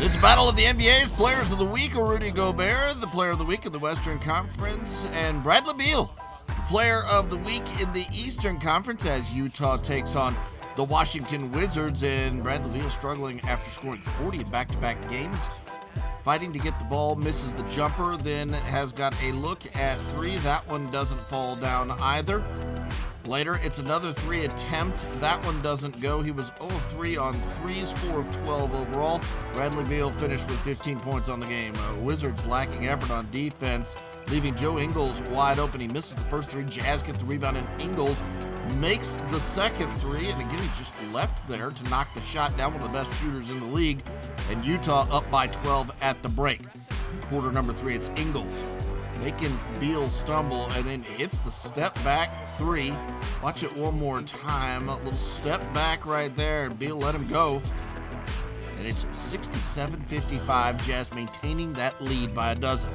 It's Battle of the NBA's Players of the Week. Rudy Gobert, the Player of the Week in the Western Conference, and Bradley Beal, the Player of the Week in the Eastern Conference, as Utah takes on the Washington Wizards. And Bradley Beal struggling after scoring 40 in back-to-back games. Fighting to get the ball, misses the jumper, then has got a look at three. That one doesn't fall down either. Later, it's another three attempt. That one doesn't go. He was 0 of 3 on threes, 4 of 12 overall. Bradley Beal finished with 15 points on the game. Wizards lacking effort on defense, leaving Joe Ingles wide open. He misses the first three. Jazz gets the rebound, and Ingles makes the second three. And again, he's just left there to knock the shot down, one of the best shooters in the league. And Utah up by 12 at the break. Quarter number 3, it's Ingles making Beal stumble, and then hits the step back three. Watch it one more time. A little step back right there, and Beal let him go. And it's 67-55. Jazz maintaining that lead by a dozen.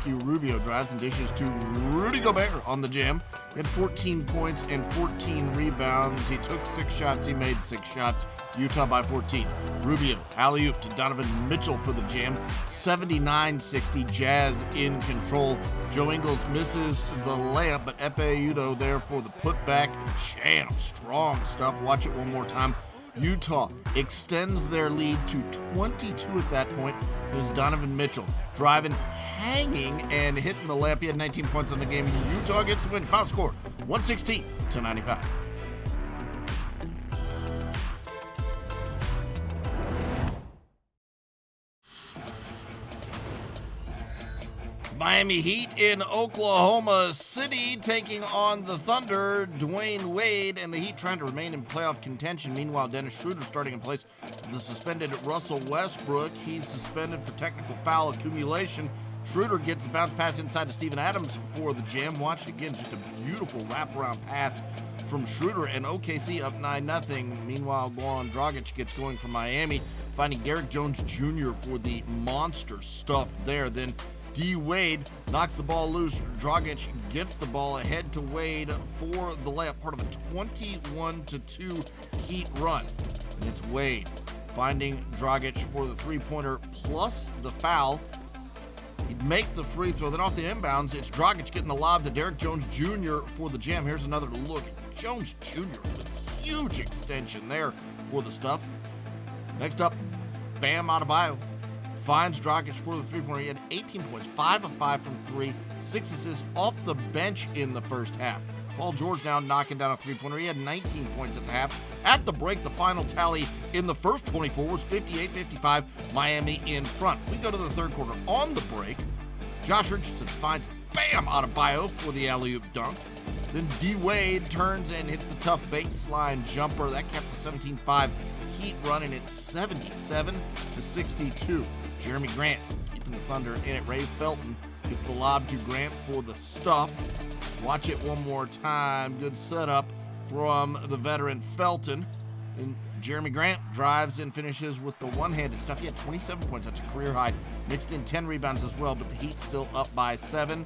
Ricky Rubio drives and dishes to Rudy Gobert on the jam. He had 14 points and 14 rebounds. He took 6 shots. He made 6 shots. Utah by 14. Rubio, alley-oop to Donovan Mitchell for the jam. 79-60, Jazz in control. Joe Ingles misses the layup, but Ekpe Udoh there for the putback. Jam, strong stuff. Watch it one more time. Utah extends their lead to 22 at that point. It was Donovan Mitchell driving, hanging, and hitting the layup. He had 19 points on the game. Utah gets the win. Final score, 116-95. Miami Heat in Oklahoma City taking on the Thunder. Dwayne Wade and the Heat trying to remain in playoff contention. Meanwhile, Dennis Schroeder starting in place of the suspended Russell Westbrook. He's suspended for technical foul accumulation. Schroeder gets the bounce pass inside to Steven Adams for the jam. Watch it again, just a beautiful wraparound pass from Schroeder, and OKC up 9-0. Meanwhile, Goran Dragic gets going for Miami, finding Derrick Jones Jr. for the monster stuff there. Then D. Wade knocks the ball loose. Dragic gets the ball ahead to Wade for the layup, part of a 21-2 Heat run. And it's Wade finding Dragic for the three-pointer plus the foul. He'd make the free throw. Then off the inbounds, it's Dragic getting the lob to Derrick Jones Jr. for the jam. Here's another look at Jones Jr. with a huge extension there for the stuff. Next up, Bam Adebayo finds Dragic for the three-pointer. He had 18 points, 5 of 5 from 3, 6 assists off the bench in the first half. Paul George now knocking down a three-pointer. He had 19 points at the half. At the break, the final tally in the first 24 was 58-55, Miami in front. We go to the third quarter. On the break, Josh Richardson finds Bam Adebayo for the alley-oop dunk. Then D. Wade turns and hits the tough baseline jumper. That caps a 17-5 Heat running at 77-62. Jeremy Grant keeping the Thunder in it. Ray Felton gets the lob to Grant for the stuff. Watch it one more time. Good setup from the veteran Felton. And Jeremy Grant drives and finishes with the one-handed stuff. He had 27 points. That's a career high. Mixed in 10 rebounds as well, but the Heat still up by 7.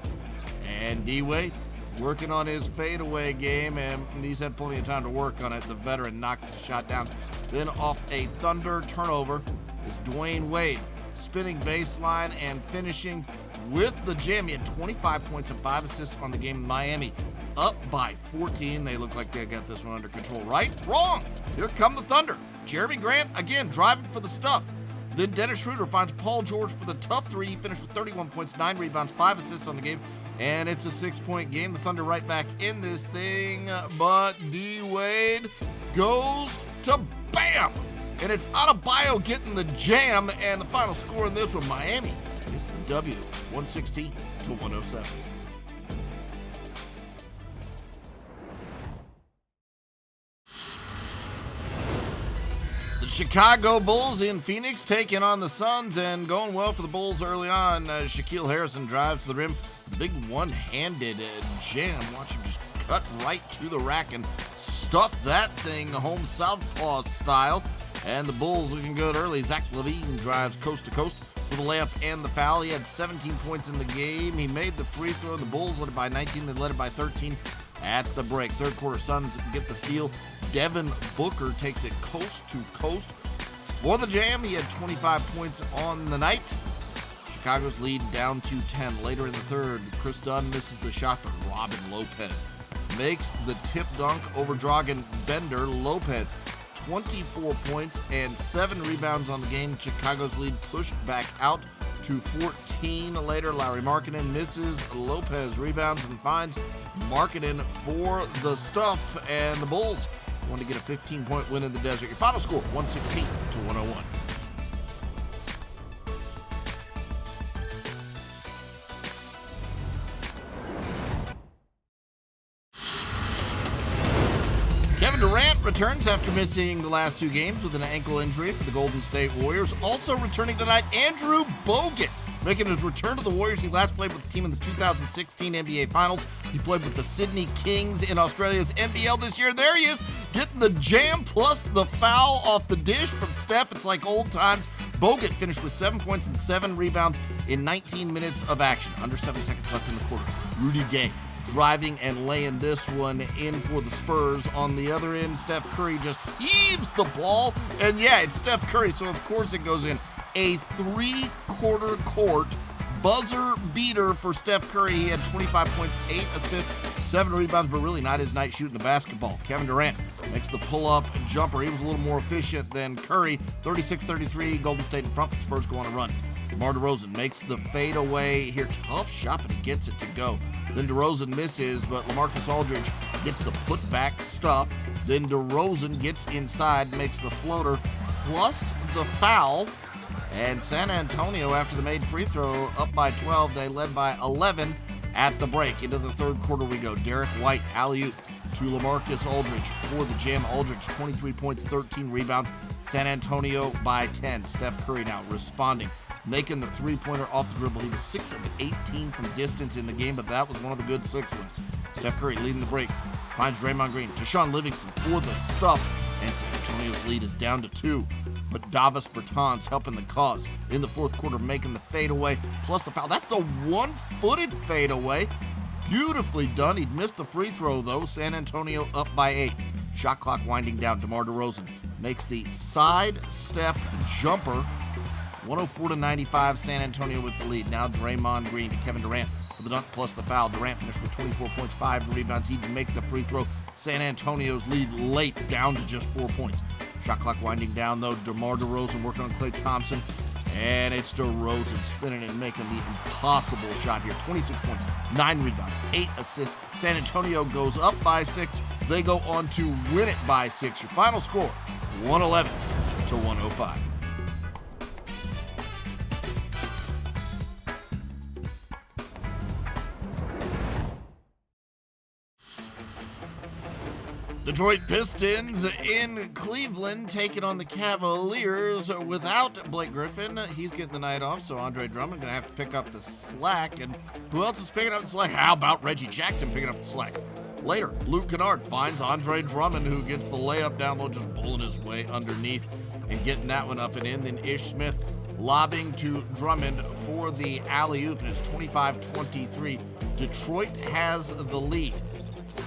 And D-Wade working on his fadeaway game, and he's had plenty of time to work on it. The veteran knocks the shot down. Then off a Thunder turnover is Dwayne Wade spinning baseline and finishing with the jam. He had 25 points and 5 assists on the game. Miami up by 14. They look like they got this one under control. Right? Wrong. Here come the Thunder. Jeremy Grant, again, driving for the stuff. Then Dennis Schroeder finds Paul George for the tough three. He finished with 31 points, 9 rebounds, 5 assists on the game. And it's a 6-point game. The Thunder right back in this thing. But D. Wade goes to Bam! And it's Adebayo getting the jam. And the final score in this one, Miami gets the W, 116-107. The Chicago Bulls in Phoenix taking on the Suns, and going well for the Bulls early on. Shaquille Harrison drives to the rim. Big one-handed jam. Watch him just cut right to the rack and stuff that thing home southpaw style. And the Bulls looking good early. Zach LaVine drives coast to coast for the layup and the foul. He had 17 points in the game. He made the free throw. The Bulls led it by 19. They led it by 13 at the break. Third quarter, Suns get the steal. Devin Booker takes it coast to coast For the Jam, he had 25 points on the night. Chicago's lead down to 10. Later in the third, Chris Dunn misses the shot, but Robin Lopez makes the tip dunk over Dragan Bender. Lopez, 24 points and 7 rebounds on the game. Chicago's lead pushed back out to 14. Later, Lauri Markkanen misses. Lopez rebounds and finds Markkanen for the stuff, and the Bulls want to get a 15-point win in the desert. Your final score, 116 to 101. Kevin Durant returns after missing the last 2 games with an ankle injury for the Golden State Warriors. Also returning tonight, Andrew Bogut, making his return to the Warriors. He last played with the team in the 2016 NBA Finals. He played with the Sydney Kings in Australia's NBL this year. There he is, getting the jam plus the foul off the dish from Steph. It's like old times. Bogut finished with 7 points and 7 rebounds in 19 minutes of action. Under 7 seconds left in the quarter. Rudy Gay driving and laying this one in for the Spurs. On the other end, Steph Curry just heaves the ball. And yeah, it's Steph Curry, so of course it goes in. A 3-quarter court buzzer beater for Steph Curry. He had 25 points, 8 assists, 7 rebounds, but really not his night shooting the basketball. Kevin Durant makes the pull-up jumper. He was a little more efficient than Curry. 36-33, Golden State in front. The Spurs go on a run. DeMar DeRozan makes the fadeaway here. Tough shot, but he gets it to go. Then DeRozan misses, but LaMarcus Aldridge gets the putback stuff. Then DeRozan gets inside, makes the floater, plus the foul. And San Antonio, after the made free throw, up by 12. They led by 11 at the break. Into the third quarter we go. Derek White, alley-oop to LaMarcus Aldridge for the Jam. Aldridge, 23 points, 13 rebounds. San Antonio by 10. Steph Curry now responding, making the three-pointer off the dribble. He was 6 of 18 from distance in the game, but that was one of the good 6 ones. Steph Curry leading the break. Finds Draymond Green. Tashaun Livingston for the stuff. And San Antonio's lead is down to 2. But Davis Bertans helping the cause in the fourth quarter, making the fadeaway plus the foul. That's the one-footed fadeaway. Beautifully done. He'd missed the free throw, though. San Antonio up by 8. Shot clock winding down. DeMar DeRozan makes the side step jumper. 104-95, San Antonio with the lead. Now Draymond Green to Kevin Durant for the dunk plus the foul. Durant finished with 24 points, 5 rebounds. He'd make the free throw. San Antonio's lead late, down to just 4 points. Shot clock winding down, though. DeMar DeRozan working on Klay Thompson. And it's DeRozan spinning and making the impossible shot here. 26 points, 9 rebounds, 8 assists. San Antonio goes up by 6. They go on to win it by 6. Your final score, 111 to 105. Detroit Pistons in Cleveland taking on the Cavaliers without Blake Griffin. He's getting the night off, so Andre Drummond going to have to pick up the slack. And who else is picking up the slack? How about Reggie Jackson picking up the slack? Later, Luke Kennard finds Andre Drummond, who gets the layup down low, just pulling his way underneath and getting that one up and in. Then Ish Smith lobbing to Drummond for the alley-oop, and it's 25-23. Detroit has the lead.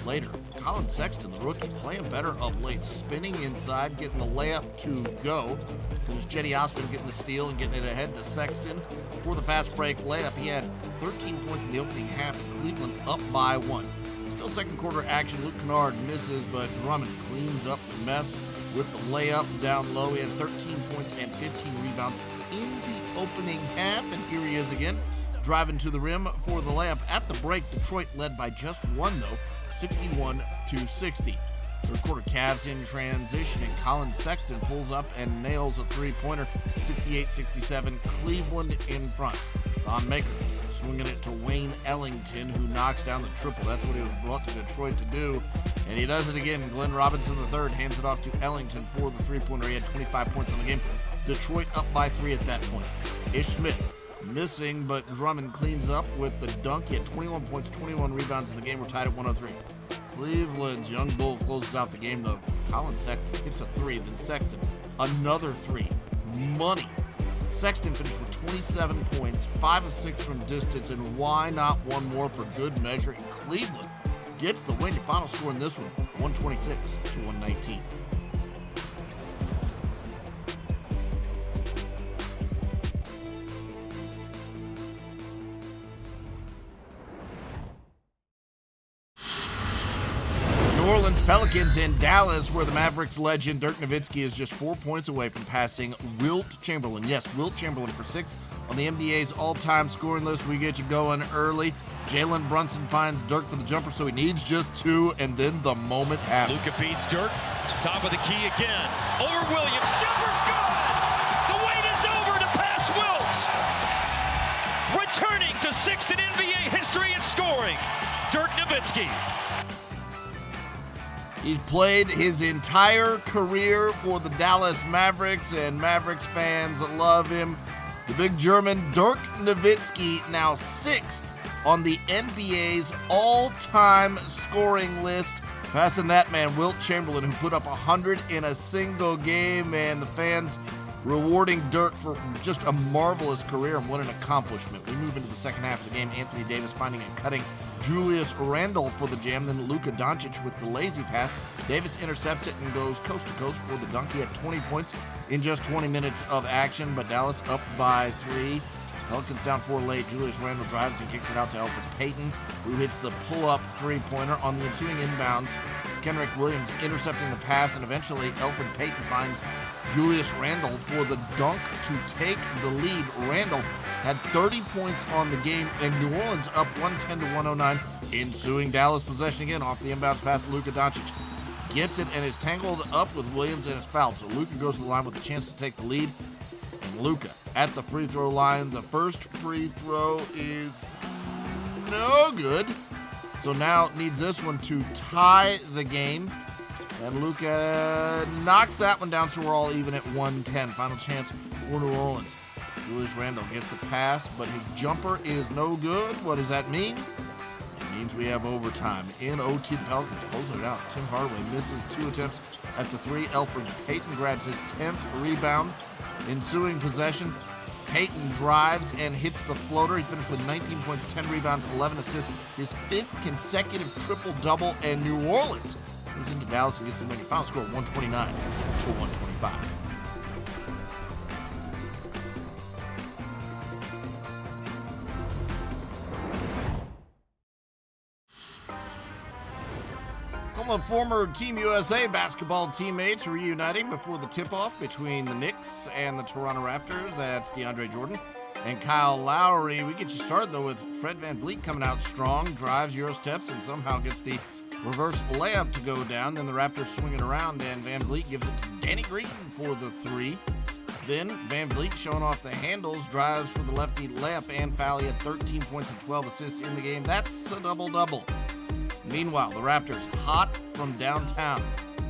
Later, Colin Sexton, the rookie, playing better of late, spinning inside, getting the layup to go. There's Jetty Osman getting the steal and getting it ahead to Sexton. For the fast break layup, he had 13 points in the opening half. Cleveland up by 1. Still second quarter action. Luke Kennard misses, but Drummond cleans up the mess with the layup down low. He had 13 points and 15 rebounds in the opening half, and here he is again, driving to the rim for the layup. At the break, Detroit led by just 1, though. 61-60. Third quarter, Cavs in transition, and Colin Sexton pulls up and nails a three-pointer. 68-67, Cleveland in front. Thon Maker swinging it to Wayne Ellington, who knocks down the triple. That's what he was brought to Detroit to do, and he does it again. Glenn Robinson III hands it off to Ellington for the three-pointer. He had 25 points on the game. Detroit up by 3 at that point. Ish Smith missing, but Drummond cleans up with the dunk. He had 21 points, 21 rebounds in the game. We're tied at 103. Cleveland's young bull closes out the game, though. Colin Sexton hits a 3, then Sexton another 3. Money. Sexton finished with 27 points, 5 of 6 from distance, and why not one more for good measure? And Cleveland gets the win. Your final score in this one, 126-119. Pelicans in Dallas, where the Mavericks legend Dirk Nowitzki is just 4 points away from passing Wilt Chamberlain. Yes, Wilt Chamberlain for 6th on the NBA's all-time scoring list. We get you going early. Jalen Brunson finds Dirk for the jumper, so he needs just 2, and then the moment happens. Luka beats Dirk. Top of the key again. Over Williams. Jumper's good! The wait is over to pass Wilt. Returning to 6th in NBA history in scoring, Dirk Nowitzki. He's played his entire career for the Dallas Mavericks, and Mavericks fans love him. The big German Dirk Nowitzki, now 6th on the NBA's all-time scoring list, passing that man, Wilt Chamberlain, who put up 100 in a single game, and the fans rewarding Dirk for just a marvelous career, and what an accomplishment. We move into the second half of the game. Anthony Davis finding and cutting Julius Randle for the jam, then Luka Doncic with the lazy pass. Davis intercepts it and goes coast to coast for the dunk. He had 20 points in just 20 minutes of action, but Dallas up by 3. Pelicans down 4 late. Julius Randle drives and kicks it out to Elfrid Payton, who hits the pull-up three-pointer on the ensuing inbounds. Kenrich Williams intercepting the pass, and eventually Elfrid Payton finds Julius Randle for the dunk to take the lead. Randle had 30 points on the game, and New Orleans up 110 to 109. Ensuing Dallas possession again off the inbounds pass. Luka Doncic gets it and is tangled up with Williams and is fouled. So Luka goes to the line with a chance to take the lead. And Luka at the free throw line. The first free throw is no good. So now needs this one to tie the game. And Luka knocks that one down, so we're all even at 110. Final chance for New Orleans. Julius Randle gets the pass, but his jumper is no good. What does that mean? It means we have overtime. In OT, Pelicans closing it out. Tim Hardaway misses 2 attempts at the 3. Elfrid Payton grabs his 10th rebound. Ensuing possession, Payton drives and hits the floater. He finished with 19 points, 10 rebounds, 11 assists. His 5th consecutive triple-double, and New Orleans goes into Dallas and gets the winning final score 129 to 125. Of former Team USA basketball teammates reuniting before the tip-off between the Knicks and the Toronto Raptors. That's DeAndre Jordan and Kyle Lowry. We get you started, though, with Fred VanVleet coming out strong, drives, Euro steps, and somehow gets the reverse layup to go down. Then the Raptors swing it around, and VanVleet gives it to Danny Green for the 3. Then VanVleet showing off the handles, drives for the lefty layup and foul. He had 13 points and 12 assists in the game. That's a double-double. Meanwhile, the Raptors hot from downtown.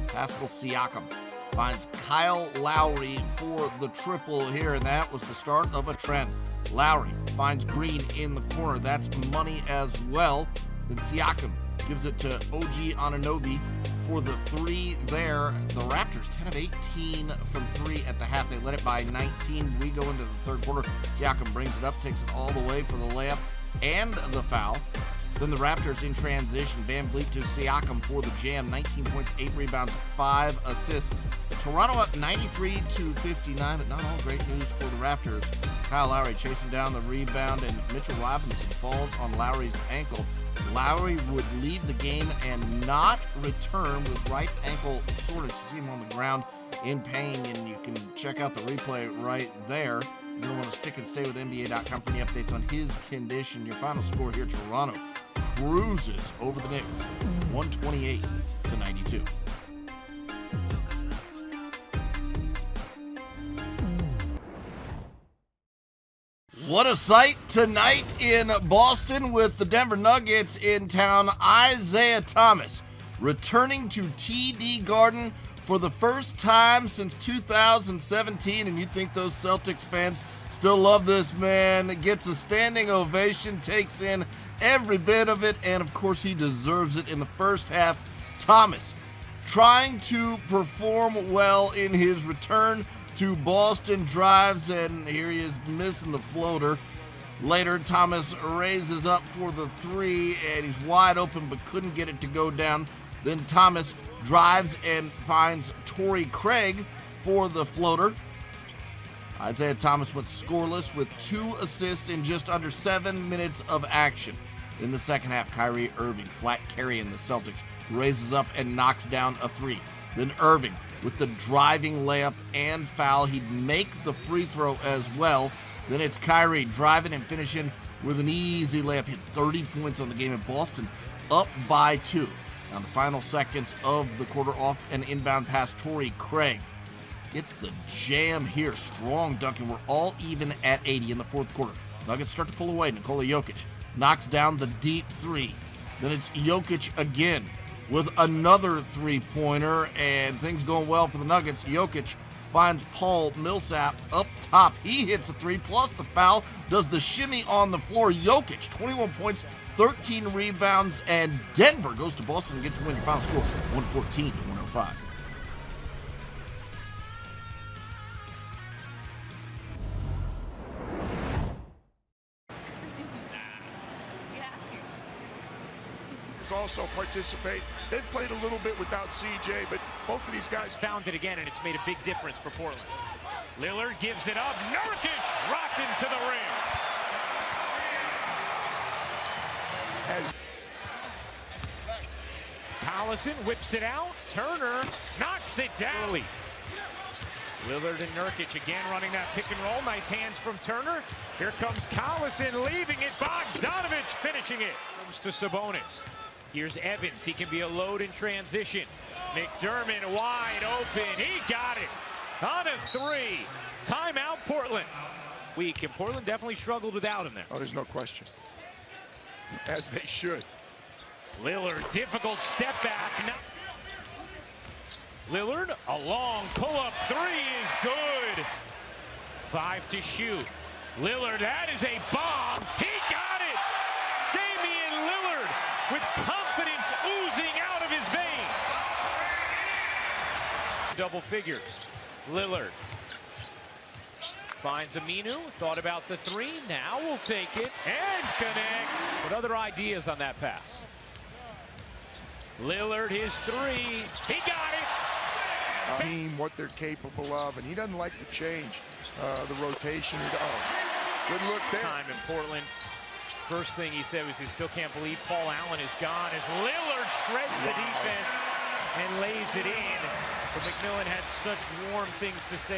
Pascal Siakam finds Kyle Lowry for the triple here, and that was the start of a trend. Lowry finds Green in the corner. That's money as well. Then Siakam gives it to OG Anunoby for the 3 there. The Raptors 10 of 18 from 3 at the half. They led it by 19. We go into the third quarter. Siakam brings it up, takes it all the way for the layup and the foul. Then the Raptors in transition. VanVleet to Siakam for the jam. 19 points, 8 rebounds, 5 assists. Toronto up 93-59, but not all great news for the Raptors. Kyle Lowry chasing down the rebound, and Mitchell Robinson falls on Lowry's ankle. Lowry would leave the game and not return with right ankle soreness. You see him on the ground in pain, and you can check out the replay right there. You're going to want to stick and stay with NBA.com for any updates on his condition. Your final score here, Toronto cruises over the Knicks, 128-92. What a sight tonight in Boston with the Denver Nuggets in town. Isaiah Thomas returning to TD Garden for the first time since 2017, and you think those Celtics fans still love this man. Gets a standing ovation, takes in every bit of it, and of course he deserves it in the first half. Thomas trying to perform well in his return to Boston, drives, and here he is missing the floater. Later, Thomas raises up for the 3, and he's wide open but couldn't get it to go down. Then Thomas drives and finds Torrey Craig for the floater. Isaiah Thomas went scoreless with 2 assists in just under 7 minutes of action. In the second half, Kyrie Irving flat carrying the Celtics raises up and knocks down a three. Then Irving with the driving layup and foul. He'd make the free throw as well. Then it's Kyrie driving and finishing with an easy layup. Hit 30 points on the game in Boston, up by 2. Now the final seconds of the quarter, off an inbound pass. Torrey Craig gets the jam here. Strong dunking. We're all even at 80 in the fourth quarter. Nuggets start to pull away. Nikola Jokic knocks down the deep three. Then it's Jokic again with another three-pointer, and things going well for the Nuggets. Jokic finds Paul Millsap up top. He hits a three, plus the foul, does the shimmy on the floor. Jokic, 21 points, 13 rebounds, and Denver goes to Boston and gets a win. Your final score, 114-105. Also participate. They've played a little bit without CJ, but both of these guys Found it again, and it's made a big difference for Portland. Lillard gives it up. Nurkic rocked into the rim. as Collison whips it out. Turner knocks it down. Lillard and Nurkic again running that pick and roll. Nice hands from Turner. Here comes Collison leaving it. Bogdanovich finishing it. Comes to Sabonis. Here's Evans. He can be a load in transition. McDermott wide open. He got it on a three. Timeout, Portland. Weak, and Portland definitely struggled without him there. oh, there's no question. As they should. Lillard, difficult step back. Lillard, a long pull-up three is good. 5 to shoot. Lillard, that is a bomb. He got it. Damian Lillard with confidence oozing out of his veins. Double figures. Lillard finds Aminu, thought about the three, now will take it and connect. What other ideas on that pass? Lillard, his three, he got it. Team, what they're capable of, and he doesn't like to change the rotation. Oh, good look there. Time in Portland. First thing he said was he still can't believe Paul Allen is gone as Lillard shreds the defense and lays it in. But McMillan had such warm things to say.